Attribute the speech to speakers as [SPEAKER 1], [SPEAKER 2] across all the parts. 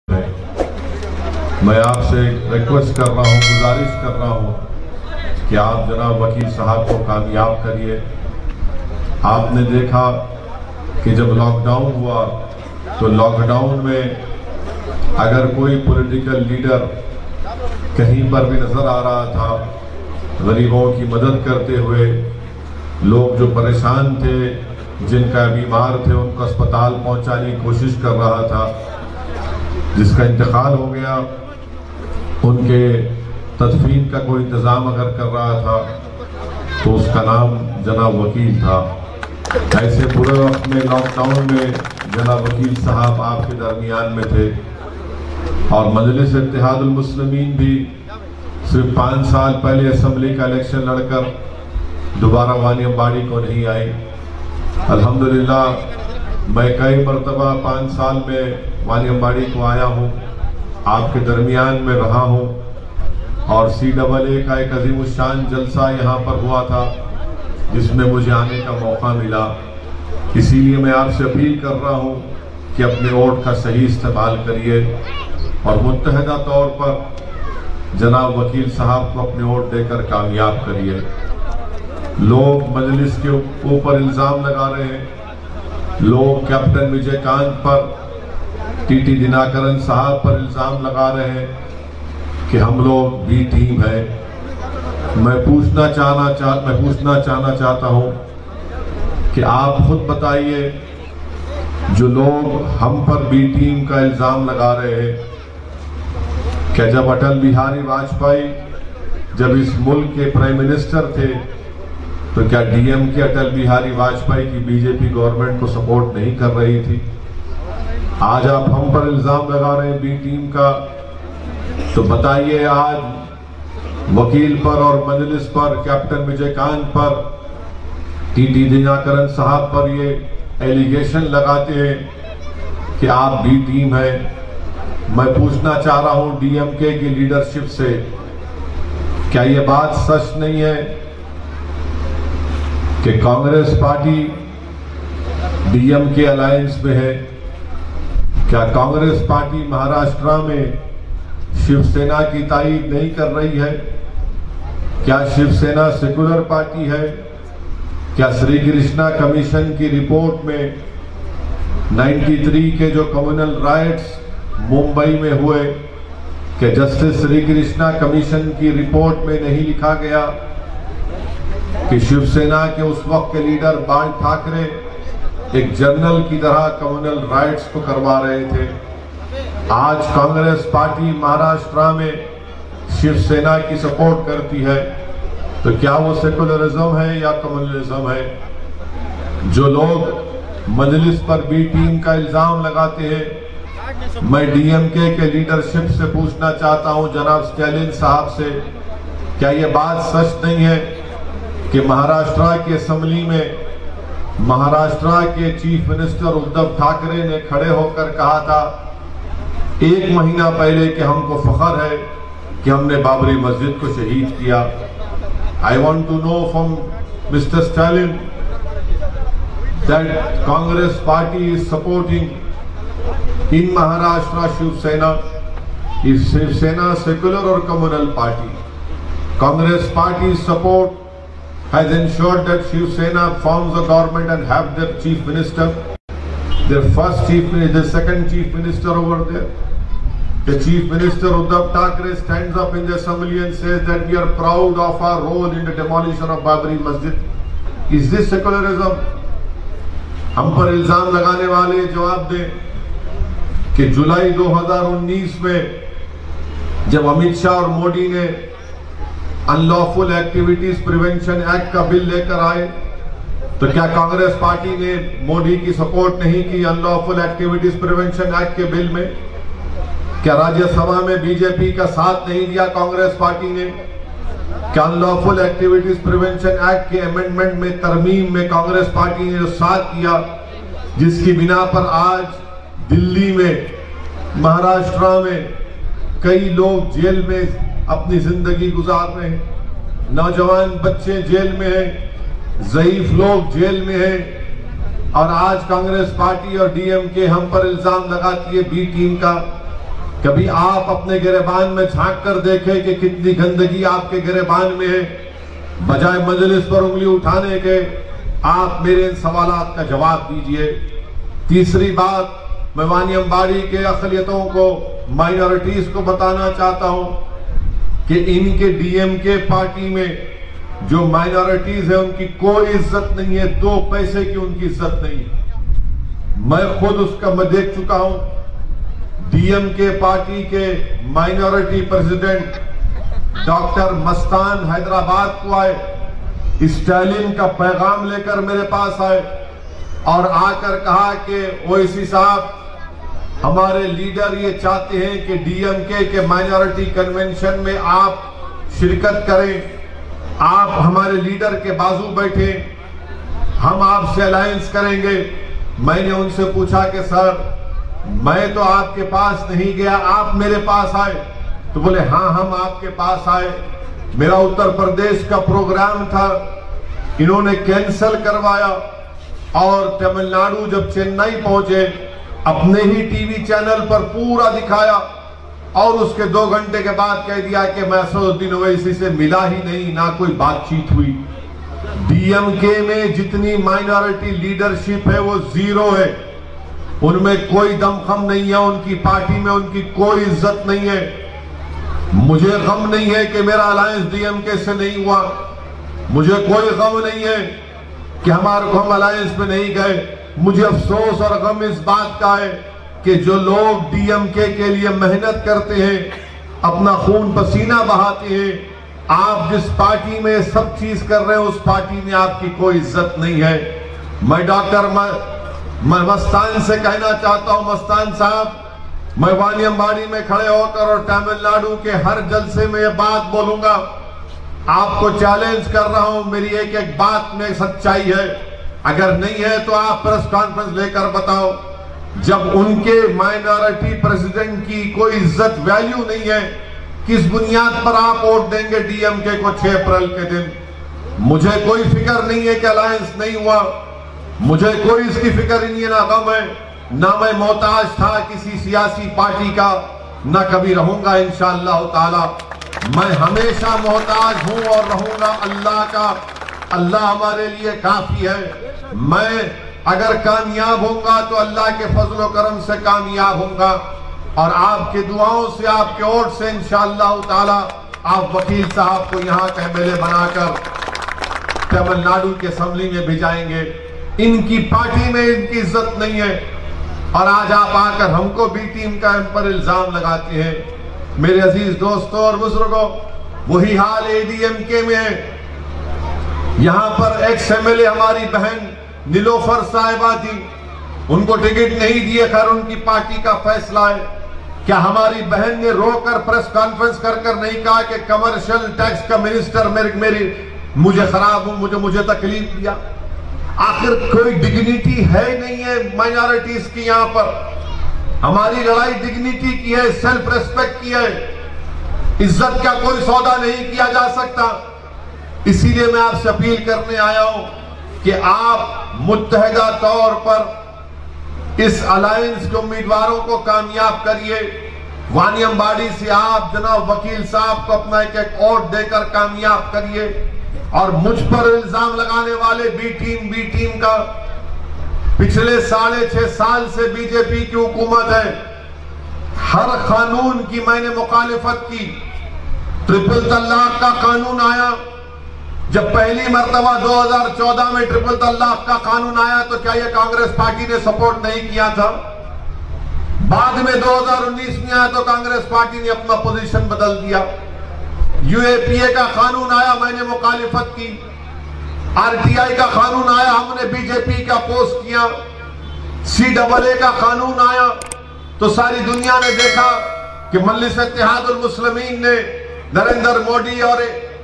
[SPEAKER 1] मैं आपसे रिक्वेस्ट कर रहा हूँ, गुजारिश कर रहा हूँ कि आप जनाब वकील साहब को कामयाब करिए। आपने देखा कि जब लॉकडाउन हुआ तो लॉकडाउन में अगर कोई पॉलिटिकल लीडर कहीं पर भी नजर आ रहा था गरीबों की मदद करते हुए, लोग जो परेशान थे, जिनका बीमार थे, उनको अस्पताल पहुंचाने की कोशिश कर रहा था, जिसका इंतकाल हो गया उनके तदफीन का कोई इंतज़ाम अगर कर रहा था तो उसका नाम जनाब वकील था। ऐसे पूरे वक्त में लॉकडाउन में जनाब वकील साहब आपके दरमियान में थे और मजलिस इत्तेहादुल मुस्लिमीन भी सिर्फ 5 साल पहले असम्बली का इलेक्शन लड़कर दोबारा वानी अम्बाड़ी को नहीं आई। अल्हम्दुलिल्लाह मैं कई मरतबा 5 साल में वानी अम्बाड़ी को आया हूँ, आपके दरमियान में रहा हूँ और CAA का एक अजीमुशान जलसा यहाँ पर हुआ था जिसमें मुझे आने का मौका मिला। इसीलिए मैं आपसे अपील कर रहा हूँ कि अपने वोट का सही इस्तेमाल करिए और मुत्तहदा तौर पर जनाब वकील साहब को अपने वोट देकर कामयाब करिए। लोग मजलिस के ऊपर इल्ज़ाम लगा रहे हैं, लोग कैप्टन विजयकांत पर, TT दिनाकरन साहब पर इल्ज़ाम लगा रहे हैं कि हम लोग बी टीम है। मैं पूछना चाहना चाहता हूं कि आप खुद बताइए, जो लोग हम पर बी टीम का इल्ज़ाम लगा रहे हैं, क्या जब अटल बिहारी वाजपेयी जब इस मुल्क के प्राइम मिनिस्टर थे तो क्या DMK अटल बिहारी वाजपेयी की BJP गवर्नमेंट को सपोर्ट नहीं कर रही थी? आज आप हम पर इल्ज़ाम लगा रहे हैं बी टीम का, तो बताइए आज वकील पर और मजलिस पर, कैप्टन विजयकांत पर, TT दिनाकरन साहब पर ये एलिगेशन लगाते हैं कि आप बी टीम है। मैं पूछना चाह रहा हूं DMK की लीडरशिप से, क्या ये बात सच नहीं है कि कांग्रेस पार्टी DMK अलायंस में है? क्या कांग्रेस पार्टी महाराष्ट्र में शिवसेना की तायीद नहीं कर रही है? क्या शिवसेना सेकुलर पार्टी है? क्या श्री कृष्णा कमीशन की रिपोर्ट में 93 के जो कम्युनल राइट्स मुंबई में हुए, कि जस्टिस श्री कृष्णा कमीशन की रिपोर्ट में नहीं लिखा गया कि शिवसेना के उस वक्त के लीडर बाल ठाकरे एक जनरल की तरह कम्युनल राइट्स को करवा रहे थे? आज कांग्रेस पार्टी महाराष्ट्र में शिवसेना की सपोर्ट करती है, तो क्या वो सेकुलरिज्म है या कम्युनलिज्म है? जो लोग मजलिस पर बी टीम का इल्जाम लगाते हैं, मैं DMK के लीडरशिप से पूछना चाहता हूं, जनाब स्टालिन साहब से, क्या ये बात सच नहीं है कि महाराष्ट्र की असेंबली में महाराष्ट्र के चीफ मिनिस्टर उद्धव ठाकरे ने खड़े होकर कहा था 1 महीना पहले कि हमको फख्र है कि हमने बाबरी मस्जिद को शहीद किया। I want to know from mister Stalin that Congress party is supporting in Maharashtra Shiv Sena. Is Shiv Sena secular or communal party? Congress party's support has ensured that Shiv Sena forms a government and have their chief minister, their first chief minister, the second chief minister over there. The chief minister Uddhav Thackeray stands up in the assembly and says that we are proud of our role in the demolition of Babri Masjid. Is this secularism? हम पर इल्जाम लगाने वाले जवाब दें कि जुलाई 2019 में जब अमित शाह और मोदी ने अनलॉफुल एक्टिविटीज प्रिवेंशन एक्ट का बिल लेकर आए, तो क्या कांग्रेस पार्टी ने मोदी की सपोर्ट नहीं की अनलॉफुल एक्टिविटीज प्रिवेंशन एक्ट के बिल में? क्या राज्यसभा में BJP का साथ नहीं दिया कांग्रेस पार्टी ने? क्या अनलॉफुल एक्टिविटीज प्रिवेंशन एक्ट के अमेंडमेंट में, तरमीम में कांग्रेस पार्टी ने जो साथ किया, जिसकी बिना पर आज दिल्ली में, महाराष्ट्र में कई लोग जेल में अपनी जिंदगी गुजार रहे हैं, नौजवान बच्चे जेल में हैं, ज़ईफ लोग जेल में हैं, और आज कांग्रेस पार्टी और DMK हम पर इल्जाम लगाती है बी टीम का कभी आप अपने गिरेबान में झांक कर देखें कि कितनी गंदगी आपके गिरेबान में है। बजाय मजलिस पर उंगली उठाने के आप मेरे इन सवालात का जवाब दीजिए। तीसरी बात, मैं वानी अम्बाड़ी के अक़लियतों को, माइनॉरिटीज को बताना चाहता हूं कि इनके डीएमके पार्टी में जो माइनॉरिटीज है उनकी कोई इज्जत नहीं है, 2 पैसे की उनकी इज्जत नहीं है। मैं खुद उसका मैं देख चुका हूं। डीएमके पार्टी के minority president doctor Mastan Hyderabad को आए, स्टालिन का पैगाम लेकर मेरे पास आए और आकर कहा कि ओवैसी साहब, हमारे लीडर ये चाहते हैं कि डीएमके के माइनॉरिटी कन्वेंशन में आप शिरकत करें, आप हमारे लीडर के बाजू बैठे, हम आपसे अलायंस करेंगे। मैंने उनसे पूछा कि सर, मैं तो आपके पास नहीं गया, आप मेरे पास आए। तो बोले हाँ, हम आपके पास आए। मेरा उत्तर प्रदेश का प्रोग्राम था, इन्होंने कैंसिल करवाया और तमिलनाडु जब चेन्नई पहुंचे, अपने ही टीवी चैनल पर पूरा दिखाया और उसके 2 घंटे के बाद कह दिया कि मैं असदुद्दीन ओवैसी से मिला ही नहीं, ना कोई बातचीत हुई। डीएमके में जितनी माइनॉरिटी लीडरशिप है वो 0 है, उनमें कोई दमखम नहीं है, उनकी पार्टी में उनकी कोई इज्जत नहीं है। मुझे गम नहीं है कि मेरा अलायंस डीएमके से नहीं हुआ, मुझे कोई गम नहीं है कि हम अलायंस में नहीं गए। मुझे अफसोस और गम इस बात का है कि जो लोग डीएमके के लिए मेहनत करते हैं, अपना खून पसीना बहाते हैं, आप जिस पार्टी में सब चीज कर रहे हैं उस पार्टी में आपकी कोई इज्जत नहीं है। मैं डॉक्टर मस्तान से कहना चाहता हूं, मस्तान साहब, मैं वानी अम्बाड़ी में खड़े होकर और तमिलनाडु के हर जलसे में ये बात बोलूंगा, आपको चैलेंज कर रहा हूं, मेरी एक एक बात में सच्चाई है, अगर नहीं है तो आप प्रेस कॉन्फ्रेंस लेकर बताओ। जब उनके माइनॉरिटी प्रेसिडेंट की कोई इज्जत वैल्यू नहीं है, किस बुनियाद पर आप वोट देंगे डीएमके को 6 अप्रैल के दिन? मुझे कोई फिक्र नहीं है कि अलायंस नहीं हुआ, मुझे कोई इसकी फिक्र ही नहीं है, ना गम है, ना मैं मोहताज था किसी सियासी पार्टी का, ना कभी रहूंगा इंशाअल्लाह ताला। मैं हमेशा मोहताज हूं और रहूंगा अल्लाह का। अल्लाह हमारे लिए काफी है। मैं अगर कामयाब होऊंगा तो अल्लाह के फजल करम से कामयाब होऊंगा और आपके दुआओं से, आपके वोट से इंशाअल्लाह ताला आप वकील साहब को यहाँ के एमएलए बनाकर तमिलनाडु के असेंबली में भेजाएंगे। इनकी पार्टी में इनकी इज्जत नहीं है और आज आप आकर हमको बी टीम का इन पर इल्जाम लगाते हैं। मेरे अजीज दोस्तों और बुजुर्गों, वही हाल एडीएमके में है। यहां पर एक्स एमएलए हमारी बहन नीलोफर साहिबा थी, उनको टिकट नहीं दिए, खैर उनकी पार्टी का फैसला है। क्या हमारी बहन ने रोकर प्रेस कॉन्फ्रेंस कर नहीं कहा कि कमर्शियल टैक्स का मिनिस्टर मुझे खराब हूं, मुझे तकलीफ दिया? आखिर कोई डिग्निटी है नहीं है माइनॉरिटीज की? यहां पर हमारी लड़ाई डिग्निटी की है, सेल्फ रेस्पेक्ट की है, इज्जत का कोई सौदा नहीं किया जा सकता। इसीलिए मैं आपसे अपील करने आया हूं कि आप मुत्तहदा तौर पर इस अलायंस के उम्मीदवारों को कामयाब करिए। वानी अम्बाड़ी से आप जनाब वकील साहब को अपना एक एक वोट देकर कामयाब करिए। और मुझ पर इल्जाम लगाने वाले बी टीम का, पिछले 6.5 साल से बीजेपी की हुकूमत है, हर कानून की मैंने मुखालिफत की। ट्रिपल तलाक का कानून आया, जब पहली मर्तबा 2014 में ट्रिपल तलाक का कानून आया तो क्या यह कांग्रेस पार्टी ने सपोर्ट नहीं किया था? बाद में 2019 में आया तो कांग्रेस पार्टी ने अपना पोजीशन बदल दिया। यूएपीए का कानून आया, मैंने मुखालिफत की। आरटीआई का कानून आया, हमने बीजेपी का पोस्ट किया। CAA का कानून आया तो सारी दुनिया ने देखा कि मजलिस इत्तेहादुल मुस्लिमीन ने नरेंद्र मोदी और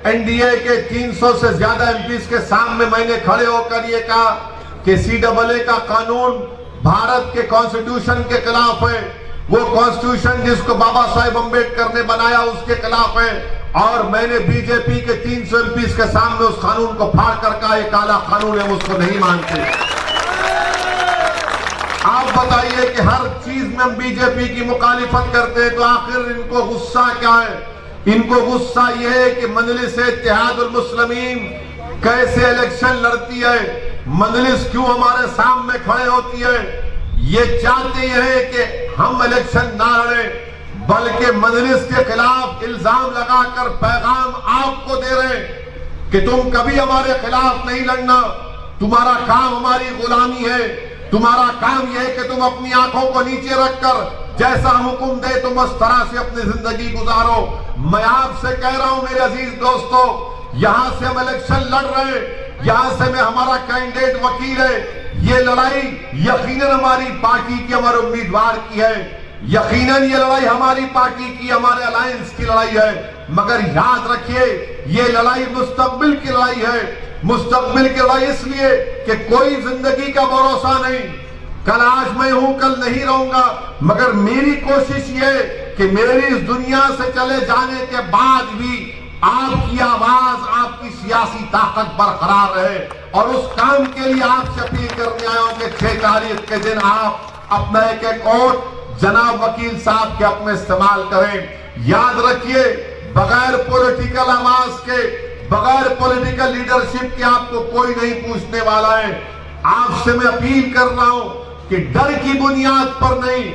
[SPEAKER 1] एनडीए के 300 से ज्यादा एमपीज के सामने मैंने खड़े होकर ये कहा कि CAA का कानून भारत के कॉन्स्टिट्यूशन के खिलाफ है, वो कॉन्स्टिट्यूशन जिसको बाबा साहेब अम्बेडकर ने बनाया उसके खिलाफ है। और मैंने बीजेपी के 300 एमपीज के सामने उस कानून को फाड़ कर कहा ये काला कानून है, उसको नहीं मानते। आप बताइए कि हर चीज में हम बीजेपी की मुखालिफत करते हैं, तो आखिर इनको गुस्सा क्या है? इनको गुस्सा यह है कि मजलिस इत्तेहादुल मुस्लिमीन कैसे इलेक्शन लड़ती है, मजलिस क्यों हमारे सामने खड़े होती है। ये चाहते हैं कि हम इलेक्शन ना लड़े, बल्कि मजलिस के खिलाफ इल्जाम लगाकर पैगाम आपको दे रहे हैं कि तुम कभी हमारे खिलाफ नहीं लड़ना, तुम्हारा काम हमारी गुलामी है, तुम्हारा काम यह है कि तुम अपनी आंखों को नीचे रखकर जैसा हुक्म दे तुम उस तरह से अपनी जिंदगी गुजारो। मैं आपसे कह रहा हूं मेरे अजीज दोस्तों, यहां से हम इलेक्शन लड़ रहे हैं, यहां से मैं हमारा कैंडिडेट वकील है, ये लड़ाई यकीनन हमारी पार्टी की, हमारे उम्मीदवार की है, यकीनन ये लड़ाई हमारी पार्टी की, हमारे अलायंस की लड़ाई है। मगर याद रखिए ये लड़ाई मुस्तकबिल की लड़ाई है। मुस्तकबिल की लड़ाई इसलिए कि कोई जिंदगी का भरोसा नहीं, कल आज मैं हूं कल नहीं रहूंगा, मगर मेरी कोशिश ये कि मेरी इस दुनिया से चले जाने के बाद भी आपकी आवाज, आपकी सियासी ताकत बरकरार रहे। और उस काम के लिए आपसे अपील करने आया हूं कि 6 तारीख के दिन आप अपना एक वोट जनाब वकील साहब के अपने इस्तेमाल करें। याद रखिए बगैर पॉलिटिकल आवाज के, बगैर पॉलिटिकल लीडरशिप के आपको कोई नहीं पूछने वाला है। आपसे मैं अपील कर रहा हूं कि डर की बुनियाद पर नहीं,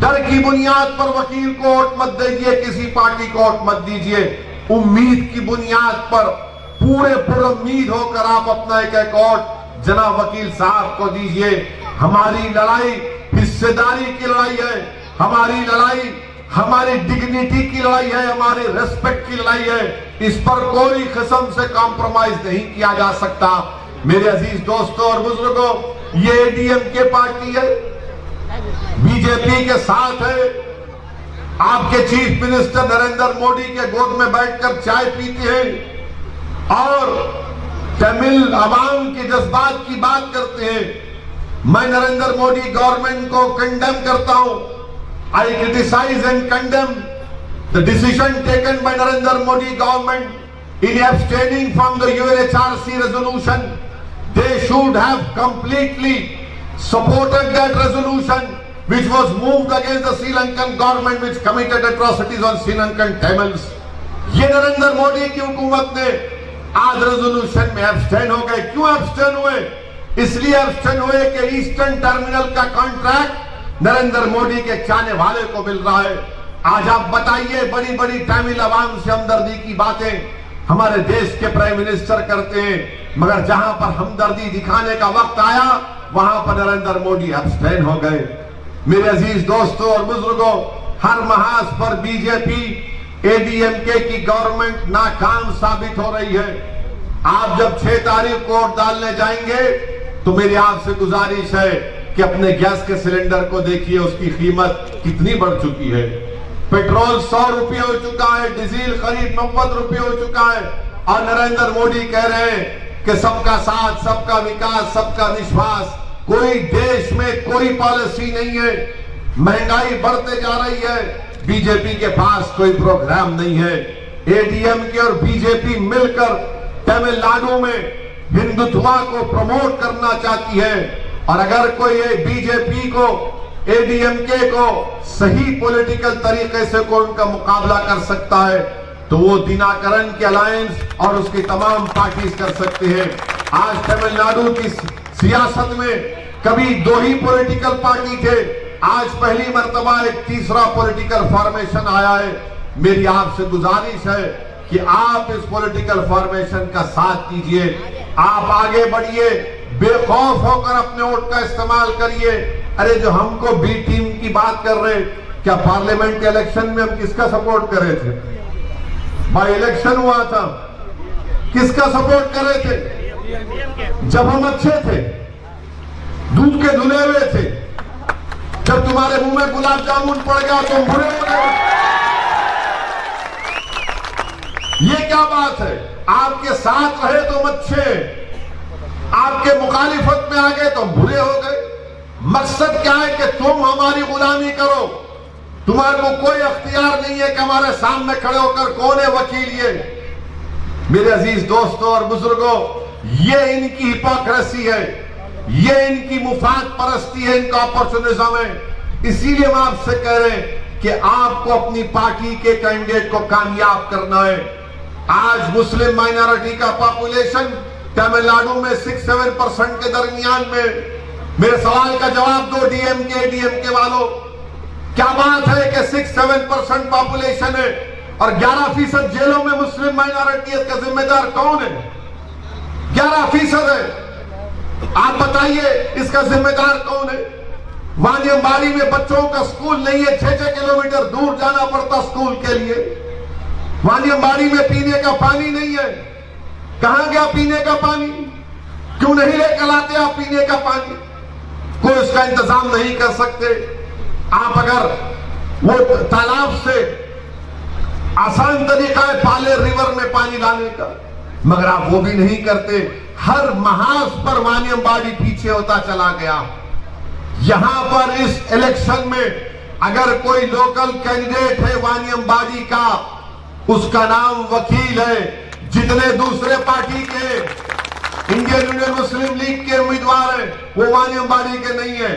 [SPEAKER 1] डर की बुनियाद पर वकील को वोट मत दीजिए, किसी पार्टी को वोट मत दीजिए। उम्मीद की बुनियाद पर पूरे पुरुम्मीद होकर आप अपना एक वोट जनाब वकील साहब को दीजिए। हमारी लड़ाई हिस्सेदारी की लड़ाई है, हमारी लड़ाई हमारी डिग्निटी की लड़ाई है, हमारी रेस्पेक्ट की लड़ाई है। इस पर कोई किस्म से कॉम्प्रोमाइज नहीं किया जा सकता। मेरे अजीज दोस्तों और बुजुर्गों, ये एडीएमके पार्टी है, बीजेपी के साथ है। आपके चीफ मिनिस्टर नरेंद्र मोदी के गोद में बैठकर चाय पीते हैं और तमिल अवाम के जज्बात की बात करते हैं। मैं नरेंद्र मोदी गवर्नमेंट को कंडेम करता हूं। I criticise and condemn the decision taken by Narendra Modi government in abstaining from the UNHRC resolution. They should have completely supported that resolution which was moved against the Sri Lankan government which committed atrocities on Sri Lankan Tamils. ये नरेंद्र मोदी की हुकूमत ने आज resolution में abstain हो गए। क्यों abstain हुए? इसलिए एब्सटेन हुए कि ईस्टर्न टर्मिनल का कॉन्ट्रैक्ट नरेंद्र मोदी के चाहने वाले को मिल रहा है। आज आप बताइए, बड़ी बड़ी तमिल अवाम से हमदर्दी की बातें हमारे देश के प्राइम मिनिस्टर करते हैं, मगर जहां पर हमदर्दी दिखाने का वक्त आया वहां पर नरेंद्र मोदी एब्सटेन हो गए। मेरे अजीज दोस्तों और बुजुर्गों, हर महाज पर बीजेपी एडीएमके की गवर्नमेंट नाकाम साबित हो रही है। आप जब 6 तारीख को वोट डालने जाएंगे तो मेरी आपसे गुजारिश है कि अपने गैस के सिलेंडर को देखिए, उसकी कीमत कितनी बढ़ चुकी है। पेट्रोल 100 रुपये हो चुका है, डीजल करीब 90 रुपये हो चुका है, और नरेंद्र मोदी कह रहे हैं कि सबका साथ, सबका विकास, सबका विश्वास। कोई देश में कोई पॉलिसी नहीं है, महंगाई बढ़ते जा रही है, बीजेपी के पास कोई प्रोग्राम नहीं है। एडीएमके और बीजेपी मिलकर तमिलनाडु में हिंदुत्व को प्रमोट करना चाहती है, और अगर कोई बीजेपी को, एडीएमके को सही पॉलिटिकल तरीके से कोई उनका मुकाबला कर सकता है तो वो दिनाकरन की अलायंस और उसकी तमाम पार्टीज कर सकते हैं। आज तमिलनाडु की सियासत में कभी 2 ही पॉलिटिकल पार्टी थे, आज पहली मर्तबा एक तीसरा पॉलिटिकल फॉर्मेशन आया है। मेरी आपसे गुजारिश है कि आप इस पॉलिटिकल फॉर्मेशन का साथ दीजिए, आप आगे बढ़िए, बेखौफ होकर अपने वोट का इस्तेमाल करिए। अरे जो हमको बी टीम की बात कर रहे, क्या पार्लियामेंट इलेक्शन में हम किसका सपोर्ट कर रहे थे? बाई इलेक्शन हुआ था, किसका सपोर्ट कर रहे थे? जब हम अच्छे थे, दूध के धुले हुए थे, जब तुम्हारे मुंह में गुलाब जामुन पड़ गया तो बुरे हो गए। ये क्या बात है? आपके साथ रहे तो अच्छे, आपके मुखालिफत में आ गए तो बुरे हो गए। मकसद क्या है कि तुम हमारी गुलामी करो, तुम्हारे को कोई अख्तियार नहीं है कि हमारे सामने खड़े होकर कौन है वकील। ये मेरे अजीज दोस्तों और बुजुर्गों, ये इनकी हिपोक्रेसी है, ये इनकी मुफाद परस्ती है, इनका अपॉर्चुनिज्म है। इसीलिए हम आपसे कह रहे हैं कि आपको अपनी पार्टी के कैंडिडेट को कामयाब करना है। आज मुस्लिम माइनॉरिटी का पॉपुलेशन तमिलनाडु में 6-7% के दरमियान में। मेरे सवाल का जवाब दो डीएमके वालों, क्या बात है कि 6-7% पॉपुलेशन है और 11% जेलों में मुस्लिम माइनॉरिटी का जिम्मेदार कौन है? 11% है। आप बताइए इसका जिम्मेदार कौन है? वानियम्बाड़ी में बच्चों का स्कूल नहीं है, 6-6 किलोमीटर दूर जाना पड़ता स्कूल के लिए। वानियम्बाड़ी में पीने का पानी नहीं है। कहां गया पीने का पानी? क्यों नहीं लेकर आते आप पीने का पानी? कोई उसका इंतजाम नहीं कर सकते। आप अगर वो तालाब से आसान तरीका है पाले रिवर में पानी लाने का, मगर आप वो भी नहीं करते। हर महाज पर वानियम्बाड़ी पीछे होता चला गया। यहां पर इस इलेक्शन में अगर कोई लोकल कैंडिडेट है वानियम्बाड़ी का, उसका नाम वकील है। जितने दूसरे पार्टी के इंडियन यूनियन मुस्लिम लीग के उम्मीदवार हैं वो वानियम्बाड़ी के नहीं है।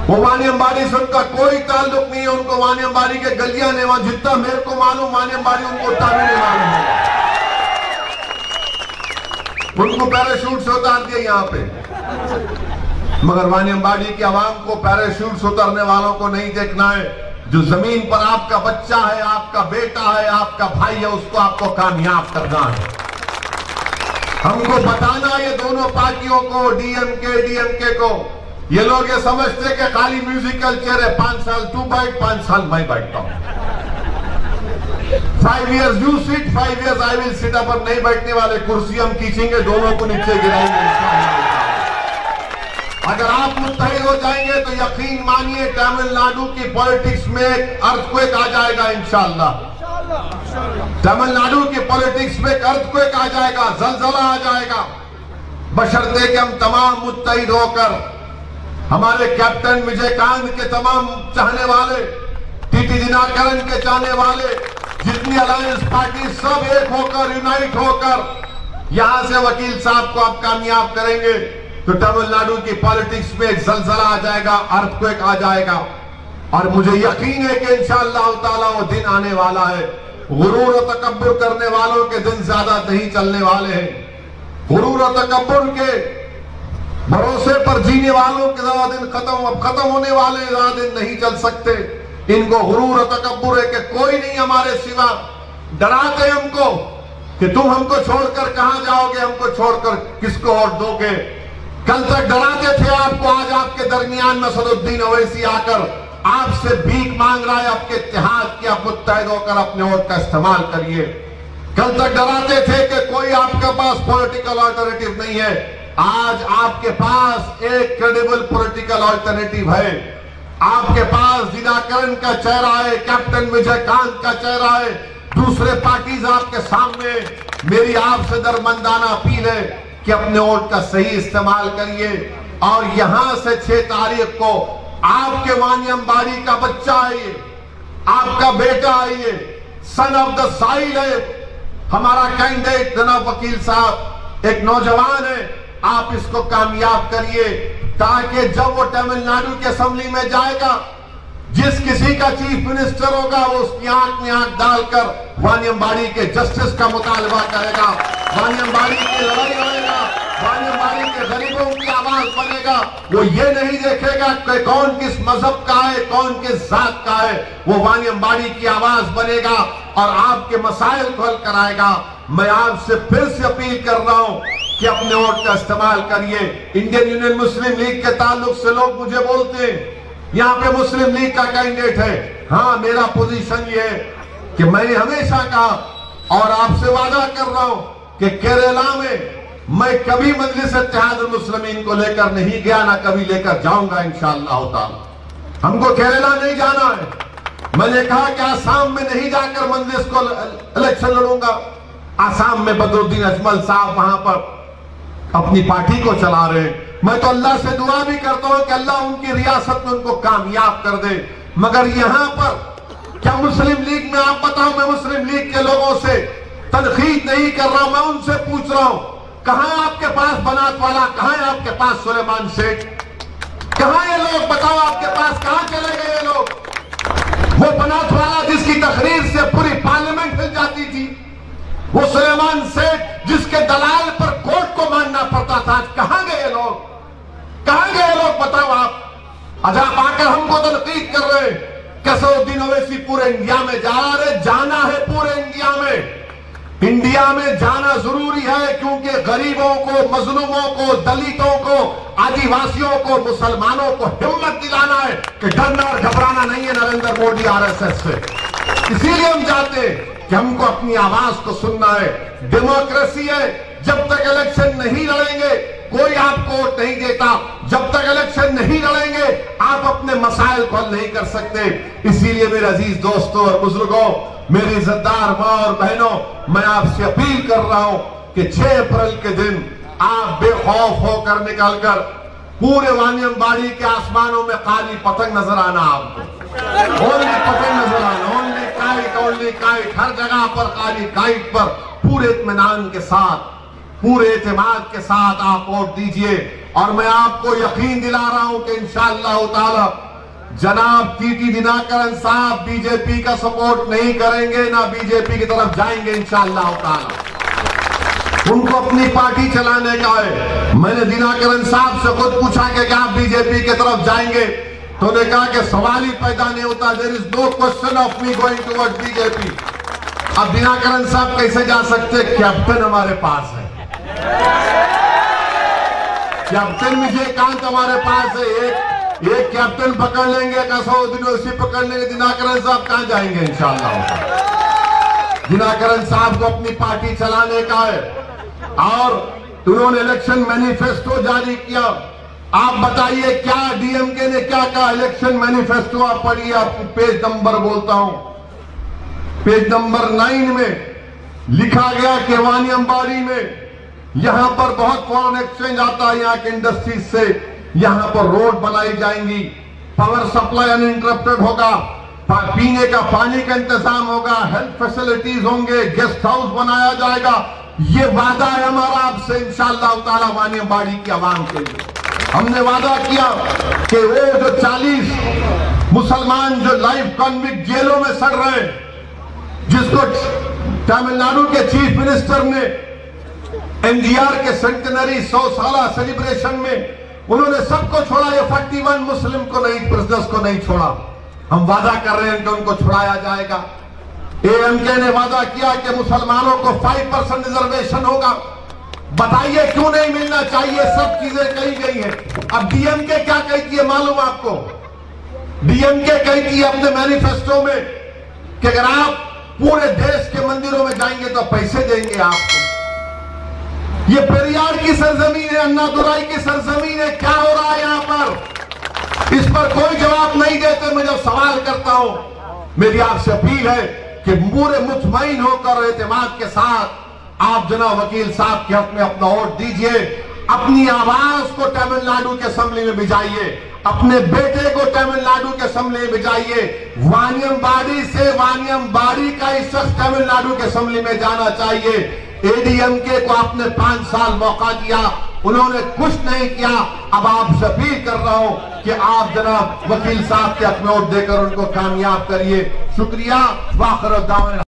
[SPEAKER 1] वो वानियम्बाड़ी से उनका कोई ताल्लुक नहीं है। उनको वानियम्बाड़ी के गलियां ने, वहां जितना मेरे को मालूम वानियम्बाड़ी उनको ताबी नहीं मालूम है। उनको पैराशूट से उतार दिया यहां पे, मगर वानियम्बाड़ी की आवाम को पैराशूट से उतरने वालों को नहीं देखना है। जो जमीन पर आपका बच्चा है, आपका बेटा है, आपका भाई है, उसको आपको कामयाब करना है। हमको बताना ये दोनों पार्टियों को, डीएमके को, ये लोग ये समझते कि खाली म्यूजिकल चेयर है, 5 साल तू बैठ, 5 साल मैं बैठता हूं, 5 years you sit, 5 years I will sit। पर नहीं बैठने वाले, कुर्सी हम खींचेंगे, दोनों को नीचे गिराएंगे। अगर आप मुत्तहिद हो जाएंगे तो यकीन मानिए तमिलनाडु की पॉलिटिक्स में एक अर्थक्वेक आ जाएगा इंशाअल्लाह। तमिलनाडु की पॉलिटिक्स में एक अर्थक्वेक आ जाएगा, जलजला आ जाएगा, बशर्ते कि हम तमाम मुत्तहिद होकर, हमारे कैप्टन विजयकांत के तमाम चाहने वाले, टीटी दिनाकरन के चाहने वाले, जितनी अलायंस पार्टी सब एक होकर, यूनाइट होकर यहां से वकील साहब को आप कामयाब करेंगे तो तमिलनाडु की पॉलिटिक्स में एक जलजला आ जाएगा, अर्थक्वेक आ जाएगा। और मुझे यकीन है कि इंशाअल्लाह ताला वो दिन आने वाला है। गुरूर और तकब्बुर करने वालों के दिन ज्यादा नहीं चलने वाले हैं। गुरूर और तकब्बुर के भरोसे पर जीने वालों के ज्यादा दिन खत्म होने वाले ज्यादा दिन नहीं चल सकते। इनको गुरूर और तकब्बुर है कि कोई नहीं हमारे सिवा। डराते हमको कि तुम हमको छोड़कर कहां जाओगे, हमको छोड़कर किसको वोट दोगे। कल तक डराते थे आपको, आज आपके दरमियान में सदुद्दीन ओवैसी आकर आपसे भीख मांग रहा है आपके इत्तेहाद की, आप मुत्तहिद होकर अपने वोट का इस्तेमाल करिए। कल तक डराते थे कि कोई आपके पास पॉलिटिकल अल्टरनेटिव नहीं है, आज आपके पास एक क्रेडिबल पॉलिटिकल अल्टरनेटिव है। आपके पास दिनाकरन का चेहरा है, कैप्टन विजयकांत का चेहरा है, दूसरे पार्टीज आपके सामने। मेरी आपसे दरमंदाना अपील है कि अपने वोट का सही इस्तेमाल करिए और यहां से 6 तारीख को आपके वानियम्बाड़ी का बच्चा है, ये आपका बेटा है, ये सन ऑफ द साइल है, हमारा कैंडिडेट जनाब वकील साहब एक नौजवान है। आप इसको कामयाब करिए ताकि जब वो तमिलनाडु की असेंबली में जाएगा, जिस किसी का चीफ मिनिस्टर होगा वो उसकी आंख में आंख डालकर वानियम्बाड़ी के जस्टिस का मुतालबा करेगा, वानियम्बाड़ी की लड़ाई लड़ेगा, वानियम्बाड़ी के गरीबों की आवाज बनेगा। वो ये नहीं देखेगा कि कौन किस मजहब का है, कौन किस जात का है, वो वानियम्बाड़ी की आवाज बनेगा और आपके मसाइल को हल कराएगा। मैं आपसे फिर से अपील कर रहा हूं कि अपने वोट का इस्तेमाल करिए। इंडियन यूनियन मुस्लिम लीग के ताल्लुक से लोग मुझे बोलते हैं यहाँ पे मुस्लिम लीग का कैंडिडेट है। हाँ, मेरा पोजीशन ये है कि मैंने हमेशा कहा और आपसे वादा कर रहा हूं कि केरला में मैं कभी मजलिस इत्तेहादुल मुस्लिमीन को लेकर नहीं गया, ना कभी लेकर जाऊंगा इंशाअल्लाह ताला। हमको केरला नहीं जाना है। मैंने कहा कि आसाम में नहीं जाकर मजलिस को इलेक्शन लड़ूंगा। आसाम में बदरुद्दीन अजमल साहब वहां पर अपनी पार्टी को चला रहे हैं। मैं तो अल्लाह से दुआ भी करता हूं कि अल्लाह उनकी रियासत में उनको कामयाब कर दे। मगर यहां पर क्या मुस्लिम लीग में, आप बताओ, मैं मुस्लिम लीग के लोगों से तनकीद नहीं कर रहा हूं, मैं उनसे पूछ रहा हूं कहां है आपके पास बनात वाला, कहां है आपके पास सुलेमान सेठ, कहां ये लोग बताओ, आपके पास कहां चले गए ये लोग? वो बनात वाला जिसकी तकरीर से पूरी पार्लियामेंट हिल जाती थी, वो सुलेमान सेठ जिसके दलाल पर कोर्ट को मानना पड़ता था, कहां गए लोग? कहां गए लोग बताओ आप? आज आप आकर हमको तनकीद कर रहे हैं। कसरुद्दीन ओवैसी पूरे इंडिया में जा रहे, जाना है पूरे इंडिया में। इंडिया में जाना जरूरी है क्योंकि गरीबों को, मजलूमों को, दलितों को, आदिवासियों को, मुसलमानों को हिम्मत दिलाना है कि डरना और घबराना नहीं है नरेंद्र मोदी आरएसएस से। इसीलिए हम चाहते हैं कि हमको अपनी आवाज को सुनना है। डेमोक्रेसी है, जब तक इलेक्शन नहीं लड़ेंगे कोई आपको वोट नहीं देता, जब तक इलेक्शन नहीं लड़ेंगे आप अपने मसाइल को हल नहीं कर सकते। इसीलिए मेरे अजीज दोस्तों और बुजुर्गों, मेरी इज्जतदार मां और बहनों, मैं आपसे अपील कर रहा हूं कि 6 अप्रैल के दिन आप बेखौफ होकर निकलकर पूरे वानियमबाड़ी के आसमानों में काली पतंग नजर आना, आपको ओनली पतंग नजर आना, ओनली काइट, हर जगह पर काली काइट पर पूरे इत्मीनान के साथ, पूरे एतमाद के साथ आप वोट दीजिए। और मैं आपको यकीन दिला रहा हूं कि इंशाअल्लाह ताला जनाब टीटी दिनाकरन साहब बीजेपी का सपोर्ट नहीं करेंगे, ना बीजेपी की तरफ जाएंगे इंशाअल्लाह ताला। उनको अपनी पार्टी चलाने का है। मैंने दिनाकरन साहब से खुद पूछा कि क्या आप बीजेपी की तरफ जाएंगे, तो उन्होंने कहा कि सवाल ही पैदा नहीं होता, there is no question of me going towards BJP. अब दिनाकरन साहब कैसे जा सकते? कैप्टन हमारे पास है, कैप्टन विजयकांत हमारे पास है। एक कैप्टन पकड़ लेंगे, कसरुद्दीन ओवैसी पकड़ लेंगे, दिनाकरन साहब कहां जाएंगे इंशाअल्लाह। दिनाकरन साहब को अपनी पार्टी चलाने का है और उन्होंने इलेक्शन मैनिफेस्टो जारी किया। आप बताइए क्या डीएमके ने क्या कहा इलेक्शन मैनिफेस्टो? आप पढ़िए, आपको पेज नंबर बोलता हूं, पेज नंबर 9 में लिखा गया कि वानियमबाड़ी में यहां पर बहुत फॉरेन एक्सचेंज आता है, यहां के इंडस्ट्रीज से, यहां पर रोड बनाई जाएंगी, पावर सप्लाई अनइंटरप्टेड होगा, पीने का पानी का इंतजाम होगा, हेल्थ फैसिलिटीज होंगे, गेस्ट हाउस बनाया जाएगा। ये वादा है हमारा आपसे इंशाअल्लाह ताला वानियमबाड़ी की आवाम के लिए। हमने वादा किया कि वो जो 40 मुसलमान जो लाइफ कॉन्विक्ट जेलों में सड़ रहे हैं, जिसको तमिलनाडु के चीफ मिनिस्टर ने एनजीआर के सेंटेनरी 100 साला सेलिब्रेशन में उन्होंने सबको छोड़ा, ये 41 मुस्लिम को नहीं, प्रिजनर्स को नहीं छोड़ा। हम वादा कर रहे हैं कि उनको छुड़ाया जाएगा। एएमके ने वादा किया कि मुसलमानों को 5% रिजर्वेशन होगा। बताइए क्यों नहीं मिलना चाहिए? सब चीजें कही गई हैं। अब डीएमके क्या कहती है मालूम आपको? डीएमके कहती है अपने मैनिफेस्टो में कि अगर आप पूरे देश के मंदिरों में जाएंगे तो पैसे देंगे आपको। ये पेरियार की सरजमीन है, अन्नादुराई की सरजमीन है, क्या हो रहा है यहां पर? इस पर कोई जवाब नहीं देते। मैं जब सवाल करता हूं, मेरी आपसे अपील है कि पूरे मुतमईन होकर एतमाद के साथ आप जनाब वकील साहब के हक में अपना वोट दीजिए। अपनी आवाज को तमिलनाडु के असेंबली में भिजाइए, अपने बेटे को तमिलनाडु के असेंबली में भिजाइए। वानियमबाड़ी से वानियमबाड़ी का इस शख्स तमिलनाडु के असेंबली में जाना चाहिए। एडीएमके को आपने 5 साल मौका दिया, उन्होंने कुछ नहीं किया। अब आपसे अपील कर रहा हूं कि आप जनाब वकील साहब के हक में वोट देकर उनको कामयाब करिए। शुक्रिया। वाखिर दावा।